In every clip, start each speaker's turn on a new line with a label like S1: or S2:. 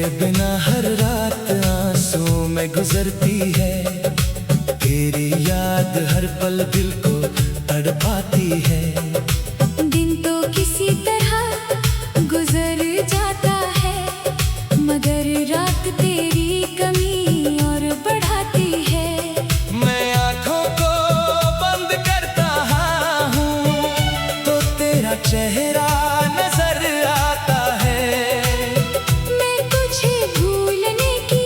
S1: तेरे बिना हर रात आंसू में गुजरती है। तेरी याद हर पल दिल को तड़पाती है।
S2: दिन तो किसी तरह गुजर जाता है, मगर रात तेरी कमी और बढ़ाती है।
S1: मैं आँखों को बंद करता हूँ तो तेरा चेहरा नजर आता है।
S2: मैं तुझे भूलने की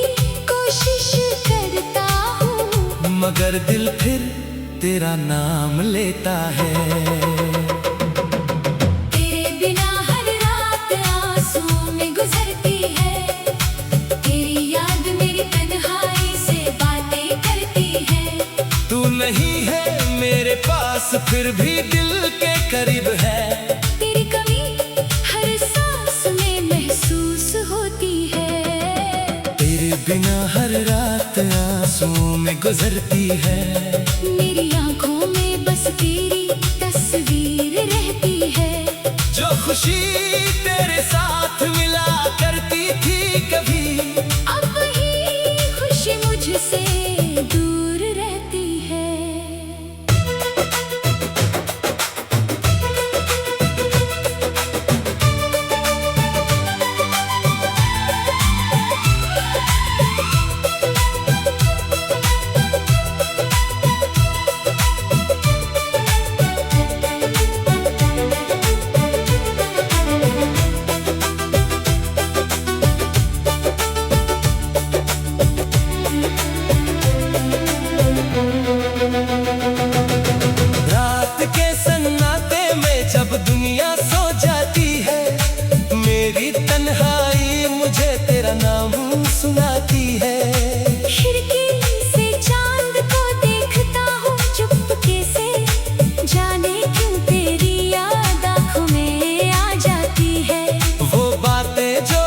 S2: कोशिश करता हूँ,
S1: मगर दिल फिर तेरा नाम लेता है।
S2: तेरे बिना हर रात आंसू में गुजरती है। तेरी याद मेरी तन्हाई से बातें करती है।
S1: तू नहीं है मेरे पास फिर भी दिल के करीब है।
S2: तेरी कमी हर सांस में महसूस होती है।
S1: तेरे बिना हर रात आंसू में गुजरती है।
S2: मेरी आंखों में बस तेरी तस्वीर रहती है।
S1: जो खुशी तेरे साथ मिला करती थी कभी,
S2: अब वही खुशी मुझसे दूर रहती है।
S1: रात के सन्नाटे में जब दुनिया सो जाती है, मेरी तन्हाई मुझे तेरा नाम सुनाती है।
S2: खिड़की से चांद को देखता हूँ चुपके से, जाने क्यों तेरी याद आँखों में आ जाती है।
S1: वो बातें जो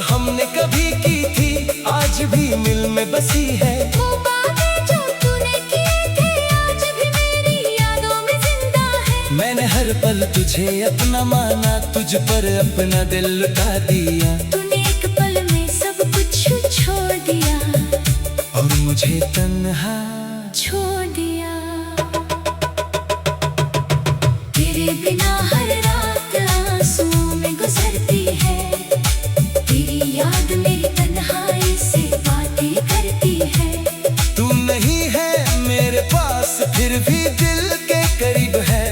S1: हमने कभी की थी आज भी दिल में बसी है।
S2: वो बातें जो तूने किए थे आज भी मेरी यादों में जिंदा है।
S1: मैंने हर पल तुझे अपना माना, तुझ पर अपना दिल लुटा दिया।
S2: तूने एक पल में सब कुछ छोड़ दिया
S1: और मुझे तन्हा
S2: छोड़ दिया। तेरे बिना हर रात आंसू में गुजरती है। तेरी याद मेरी तन्हाई से बातें करती है।
S1: तू नहीं है मेरे पास फिर भी दिल के करीब है।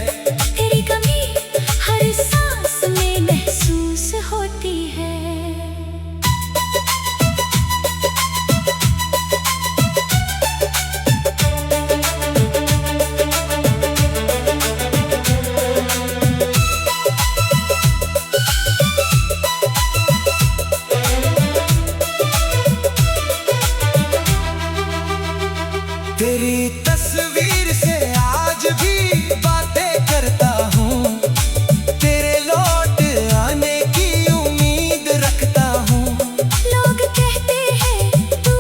S2: तेरी कमी हर सांस में महसूस होती है।
S1: तेरी तस्वीर से आज भी बातें करता हूँ। तेरे लौट आने की उम्मीद रखता हूँ।
S2: लोग कहते हैं तू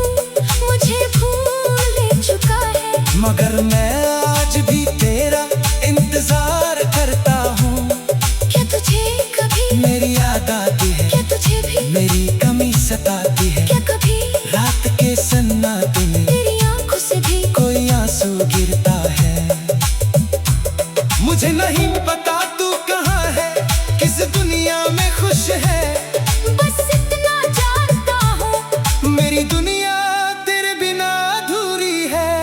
S2: मुझे भूल चुका है,
S1: मगर मैं आज भी तेरा इंतजार करता हूँ।
S2: क्या तुझे कभी
S1: मेरी याद आती है,
S2: क्या तुझे भी
S1: मेरी कमी सताती है।
S2: क्या कभी
S1: रात के सन्नाटे में
S2: तेरी आंखों से भी
S1: कोई आंसू गिरता है। मुझे नहीं पता तू कहाँ है, किस दुनिया में खुश है।
S2: बस इतना जानता हूँ
S1: मेरी दुनिया तेरे बिना अधूरी है।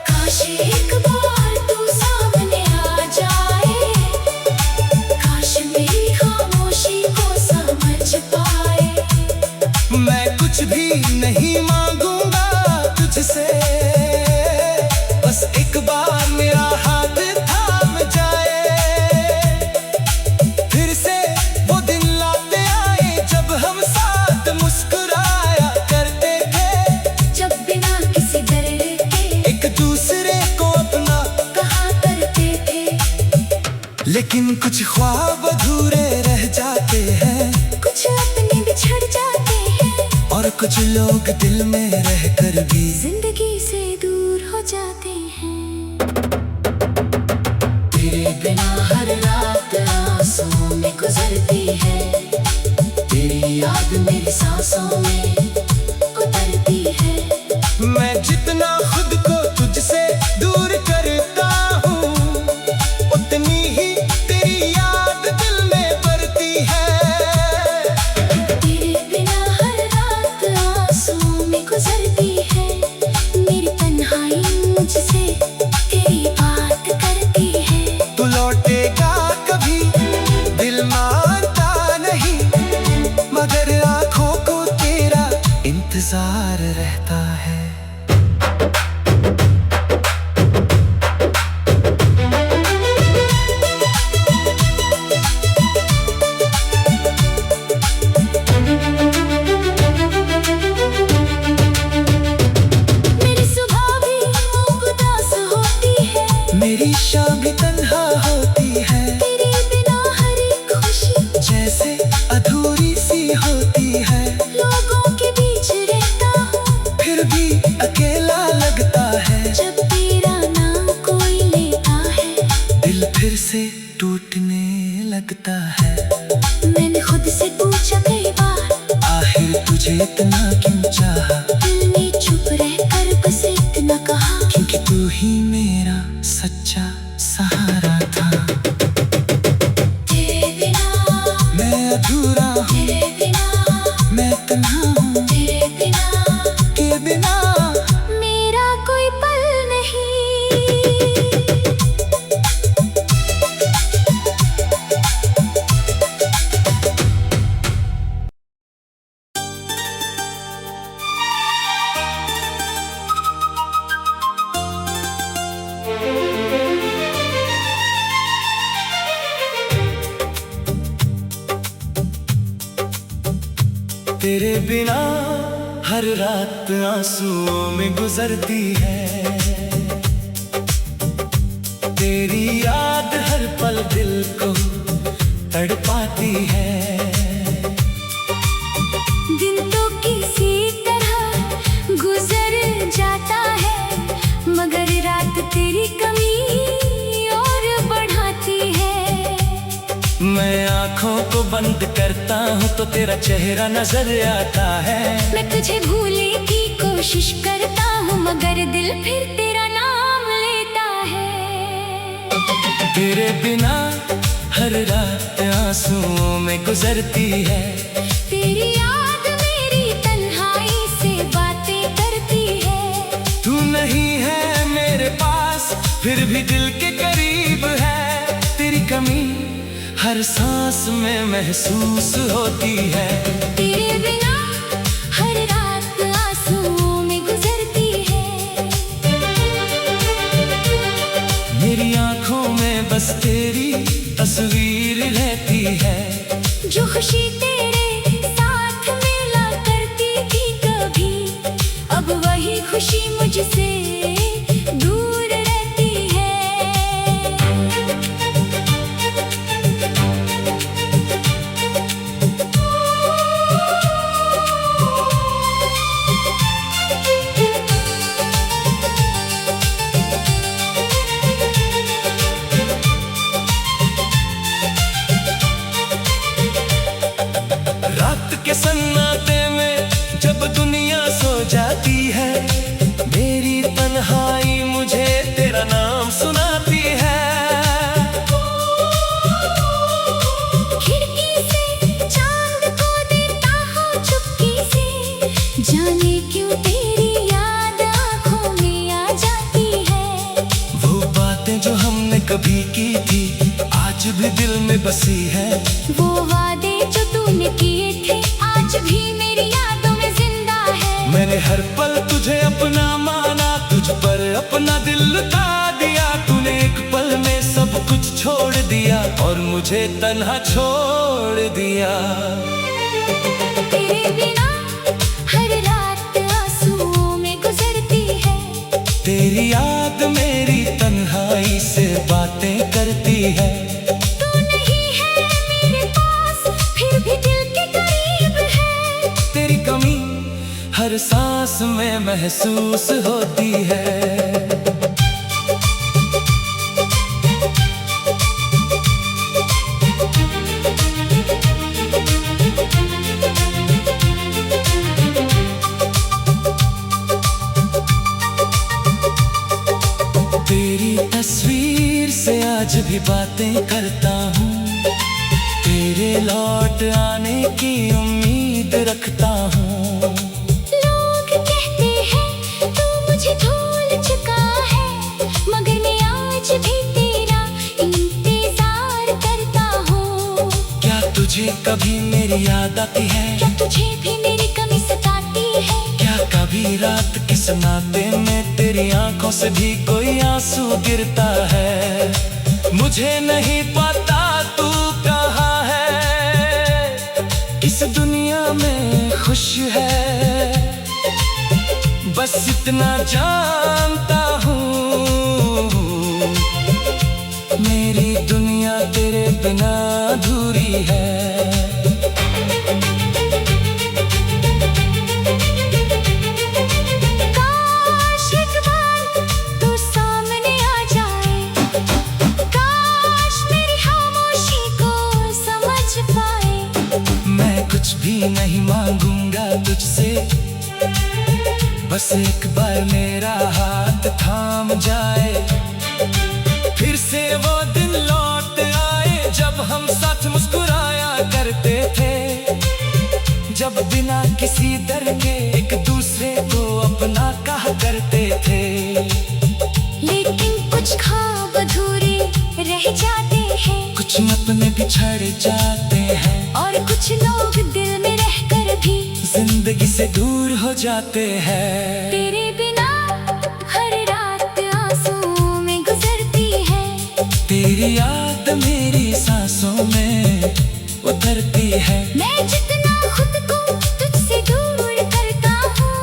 S2: काश एक बार तू सामने आ जाए, काश मेरी खामोशी को समझ पाए।
S1: मैं कुछ भी नहीं मांगूंगा तुझसे, बस एक बार मेरा हाथ थाम जाए। फिर से वो दिन लाते आए जब हम साथ मुस्कुराया करते थे।
S2: जब बिना किसी दर्द के
S1: एक दूसरे को अपना
S2: कहा करते थे।
S1: लेकिन कुछ ख्वाब अधूरे रह जाते हैं,
S2: कुछ अपने बिछड़ जाते हैं,
S1: और कुछ लोग दिल में रहकर भी
S2: जिंदगी से दूर हो जाते हैं।
S1: तेरे
S2: बिना हर रात आंसू में गुजरती है। तेरी
S1: रुकने लगता है।
S2: मैंने खुद से पूछा कई बार,
S1: आखिर तुझे इतना क्यों चाहा?
S2: दिल ने चुप रहकर बस इतना कहा,
S1: क्योंकि तू ही मेरा सच्चा सहारा था।
S2: तेरे बिना
S1: मैं अधूरा हूँ,
S2: तेरे बिना
S1: मैं तन्हा हूँ,
S2: तेरे बिना
S1: के बिना
S2: मेरा कोई पल नहीं।
S1: तेरे बिना हर रात आंसुओं में गुजरती है। तेरी याद हर पल दिल को तड़पाती है।
S2: दिन तो किसी तरह गुजर जाता है, मगर रात तेरी कमी और बढ़ाती है।
S1: मैं आँखों को बंद करता हूँ तो तेरा चेहरा नजर आता है।
S2: मैं तुझे भूलने की कोशिश करता हूँ, मगर दिल फिर तेरा नाम लेता है।
S1: तेरे बिना हर रात आंसुओं में गुजरती है।
S2: तेरी याद मेरी तन्हाई से बातें करती है।
S1: तू नहीं है मेरे पास फिर भी दिल के करीब है। तेरी कमी हर सांस में महसूस होती है।
S2: तेरे बिना हर रात आंसुओं में गुजरती है।
S1: मेरी आंखों में बस तेरी तस्वीर रहती है।
S2: जो खुशी तेरे साथ मिला करती थी कभी, अब वही खुशी मुझसे दूर रहती है।
S1: रात के सन्नाटे में जब दुनिया सो जाती है, मेरी तन्हाई मुझे तेरा नाम सुनाती है।
S2: खिड़की से चांद को देखता हूँ चुपके से, जाने क्यों तेरी याद आँखों में आ जाती है।
S1: वो बातें जो हमने कभी की थी आज भी दिल में बसी है।
S2: वो वादे जो तूने किए थे आज भी मेरी यादों में जिंदा है।
S1: मैंने हर पल तुझे अपना माना, तुझ पर अपना दिल लुटा दिया। तूने एक पल में सब कुछ छोड़ दिया और मुझे तन्हा छोड़ दिया।
S2: तेरे बिना हर रात आंसुओं में गुजरती है।
S1: तेरी याद मेरी तन्हाई से बातें करती है।
S2: तू नहीं है मेरे पास फिर भी दिल के करीब है।
S1: तेरी कमी हर सांस में महसूस होती है। तेरी तस्वीर से आज भी बातें करता हूँ। तेरे लौट आने की उम्मीद रखता हूँ।
S2: लोग कहते हैं तू मुझे भूल चुका है, मगर मैं आज भी तेरा इंतजार करता हूँ।
S1: क्या तुझे कभी मेरी याद आती है?
S2: क्या तुझे भी मेरी कमी सताती है?
S1: क्या कभी रात के सन्नाटे में तेरी आंखों से भी कोई आंसू गिरता है? मुझे नहीं पता तू कहाँ है, किस दुनिया में खुश है, बस इतना जानता हूँ मेरी दुनिया तेरे बिना अधूरी है।
S2: काश एक बार तू सामने आ जाए, काश मेरी खामोशी
S1: नहीं मांगूंगा तुझसे, बस एक बार मेरा हाथ थाम जाए। फिर से वो दिन लौट आए जब हम साथ मुस्कुराया करते थे, जब बिना किसी डर के एक दूसरे को अपना कहा करते थे।
S2: लेकिन कुछ ख्वाब अधूरे रह जाते हैं,
S1: कुछ अपने बिछड़ जाते हैं,
S2: और कुछ लोग दिल में रहकर भी
S1: जिंदगी से दूर हो जाते हैं।
S2: तेरे बिना हर रात आंसुओं में गुजरती है,
S1: तेरी याद मेरी सांसों में उतरती है।
S2: मैं जितना खुद को तुझसे दूर करता हूँ,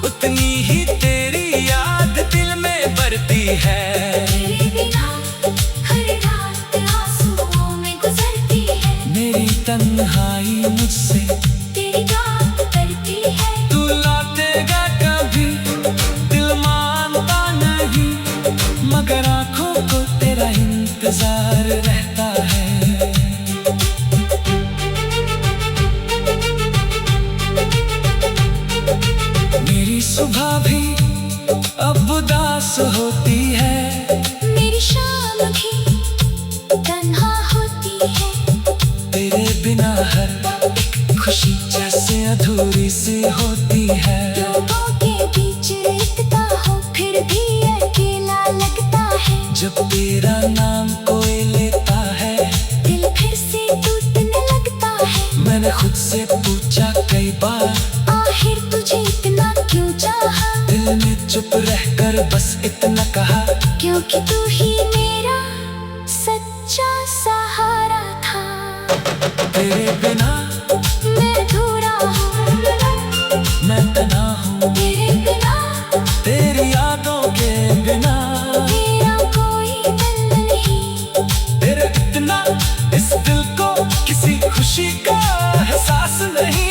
S1: उतनी ही तेरी याद दिल में बढ़ती है।
S2: तेरे बिना हर रात आंसुओं में गुजरती है,
S1: मेरी तन्हाई मुझसे
S2: तेरी बात करती है।
S1: तू लौटेगा कभी दिल मानता नहीं, मगर आंखों को तेरा इंतजार रहता है। मेरी सुबह भी अब उदास होती है,
S2: मेरी शाम भी तन्हा होती है,
S1: तेरे बिना हर एक खुशी जैसे अधूरी सी होती है।
S2: लोगों के बीच रहता हो फिर भी अकेला लगता है,
S1: जब तेरा नाम कोई लेता है
S2: दिल फिर से टूटने लगता है।
S1: मैंने खुद से पूछा कई बार,
S2: आखिर तुझे इतना क्यों चाहा,
S1: दिल ने चुप रहकर बस इतना कहा,
S2: क्योंकि तू ही मेरा सच्चा सहारा था।
S1: तेरे बिना
S2: मैं अधूरा हूँ,
S1: मैं तना हूँ,
S2: तेरे बिना
S1: तेरी यादों के बिना
S2: मेरा कोई दिल नहीं।
S1: तेरे इतना इस दिल को किसी खुशी का एहसास नहीं।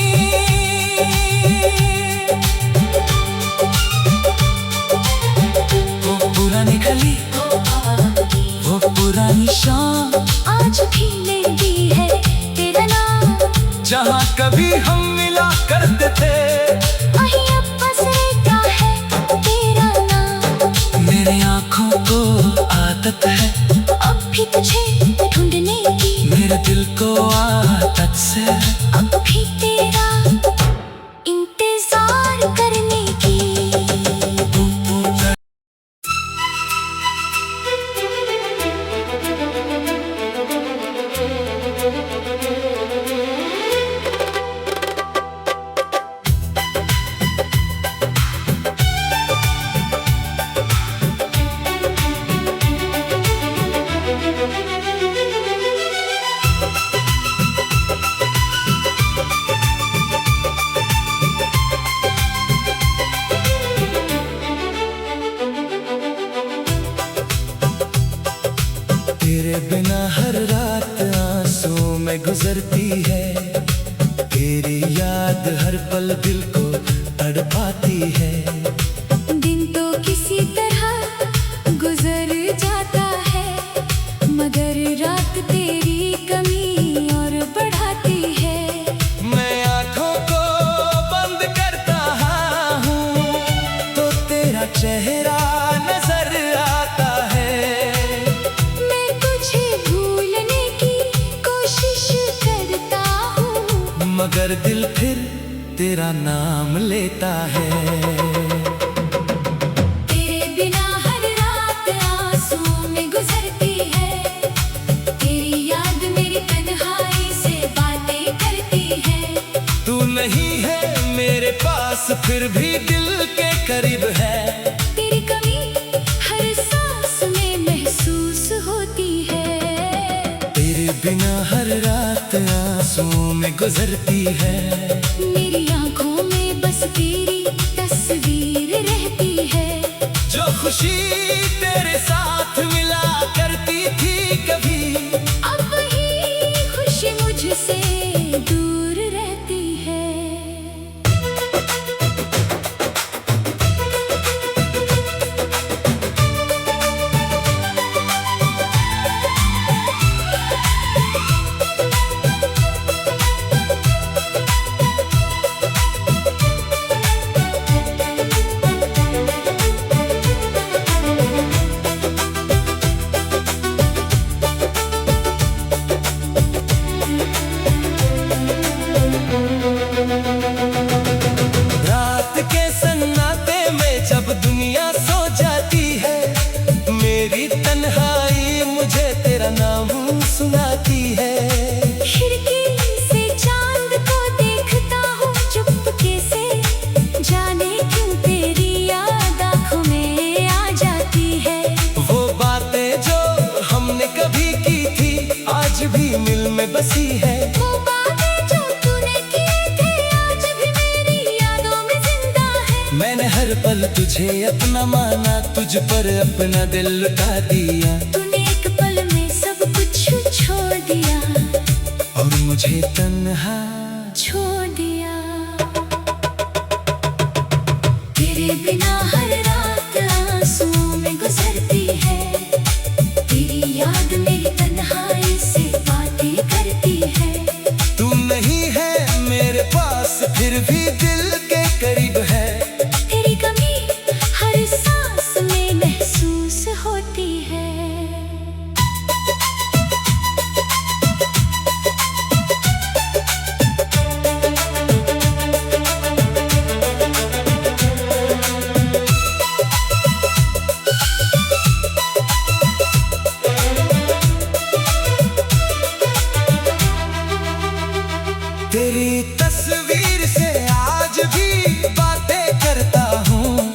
S1: वो पुरानी गली, वो पुरानी शाम,
S2: आज भी मेरी है तेरा नाम,
S1: जहाँ कभी हम मिला करते थे।
S2: वहीं अब बस रहता है तेरा नाम।
S1: मेरी आंखों को आदत है
S2: अब भी तुझे ढूंढने की,
S1: मेरे दिल को आदत से
S2: अब भी तेरा इंतजार करने की।
S1: तेरे बिना हर रात आंसू में गुजरती है, तेरी याद हर पल दिल को तड़पाती है।
S2: दिन तो किसी तरह गुजर जाता है, मगर रात तेरी कमी और बढ़ाती है।
S1: मैं आंखों को बंद करता हूँ तो तेरा चेहरा नजर आता है।
S2: मैं तुझे भूलने की कोशिश करता हूँ,
S1: मगर दिल फिर तेरा नाम लेता है।
S2: तेरे बिना हर रात आंसुओं में गुजरती है, तेरी याद मेरी तन्हाई से बातें करती है।
S1: तू नहीं है मेरे पास फिर भी दिल के करीब है,
S2: तेरी कमी हर सांस में महसूस होती है।
S1: तेरे बिना हर रात आंसुओं में गुजरती है।
S2: मेरी आंखों में बस तेरी तस्वीर रहती है,
S1: जो खुशी तेरे साथ मिला करती थी कभी,
S2: अब वही खुशी मुझसे दूर रहती है।
S1: में बसी है।
S2: वो बातें जो तूने किए थे आज भी मेरी यादों में जिंदा है।
S1: मैंने हर पल तुझे अपना माना, तुझ पर अपना दिल लुटा दिया।
S2: तूने एक पल में सब कुछ छोड़ दिया
S1: और मुझे तन्हा
S2: छोड़ दिया। तेरे बिना हर रात आंसुओं में गुजरती है। तेरी याद मेरी तन्हाई से बातें करती है।
S1: तू नहीं है मेरे पास फिर भी दिल के करीब है।
S2: तेरी कमी हर सांस में महसूस होती है।
S1: तेरी तस्वीर से आज भी बातें करता हूँ।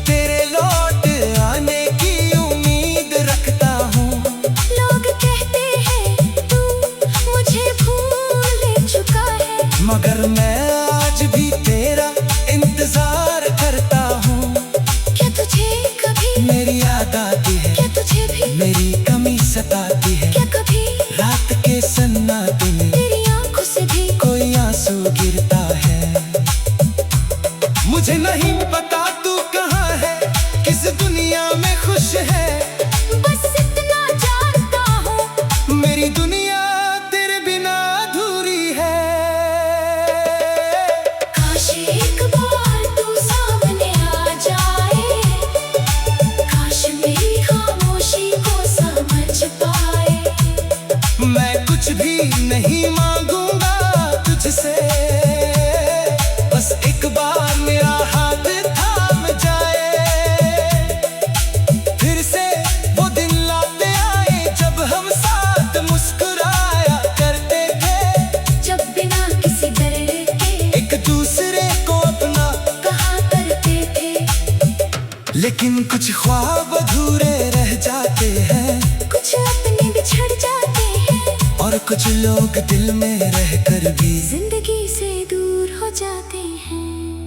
S1: तेरे लौट आने की उम्मीद रखता हूँ।
S2: लोग कहते हैं तू मुझे भूल चुका है,
S1: मगर मैं आज भी तेरा इंतजार करता हूँ।
S2: क्या तुझे कभी
S1: मेरी याद आती है,
S2: क्या तुझे भी
S1: मेरी कमी सताती है।
S2: क्या कभी
S1: रात के सन्नाटे में
S2: तेरी आंखों से भी
S1: कोई आंसू गिरता है। मुझे नहीं पता तू कहाँ है, किस दुनिया में खुश है।
S2: बस इतना जानता हूँ
S1: मेरी दुनिया तेरे बिना अधूरी है।
S2: काश एक बार तू सामने आ जाए, काश मेरी खामोशी को समझ पाए।
S1: मैं कुछ भी नहीं मांगूंगा तुझसे, बस एक बार मेरा हाथ थाम जाए। फिर से वो दिन लाते आए जब हम साथ मुस्कुराया करते थे।
S2: जब बिना किसी डर के
S1: एक दूसरे को अपना
S2: कहा करते थे।
S1: लेकिन कुछ ख्वाब अधूरे रह जाते हैं।
S2: कुछ अपने बिछड़ जाते हैं
S1: और कुछ लोग दिल में रहकर भी
S2: जिंदगी से दूर हो जाते हैं।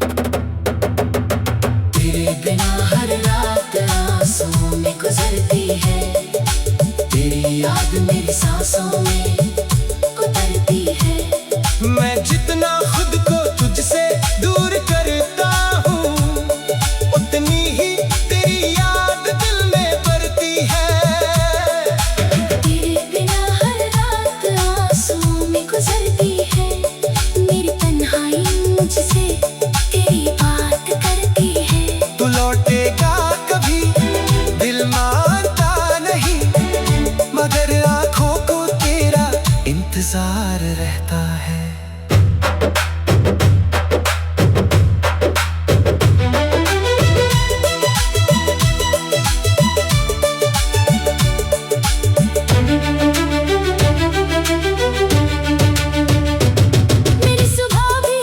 S2: तेरे बिना हर रात आंसुओं में गुजरती है। तेरी याद मेरी सांसों में उतरती है।
S1: मैं जितना खुद को तुझसे दूर करता हूँ, उतनी ही तेरी याद दिल में बढ़ती है।
S2: तेरे बिना हर रात आंसुओं में गुजरती है। मेरी तन्हाई मुझसे तेरी बात करती है।
S1: तू लौटेगा कभी दिल मानता नहीं, मगर आंखों को तेरा इंतजार रहता है।
S2: मेरी सुबह भी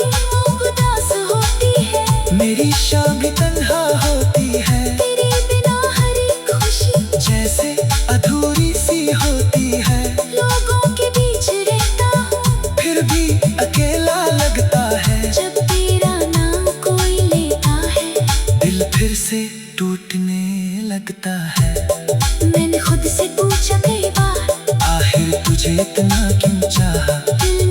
S2: उदास होती है,
S1: मेरी शाम भी तन्हा होती है।
S2: तेरे बिना हर एक खुशी
S1: जैसे अधूरी सी होती है।
S2: लोगों के बीच रहता हूँ,
S1: फिर भी अकेला लगता है।
S2: जब तेरा नाम कोई लेता है
S1: दिल फिर से टूटने लगता है।
S2: मैंने खुद से पूछा कई बार,
S1: आखिर तुझे इतना क्यों चाहा।
S2: दिल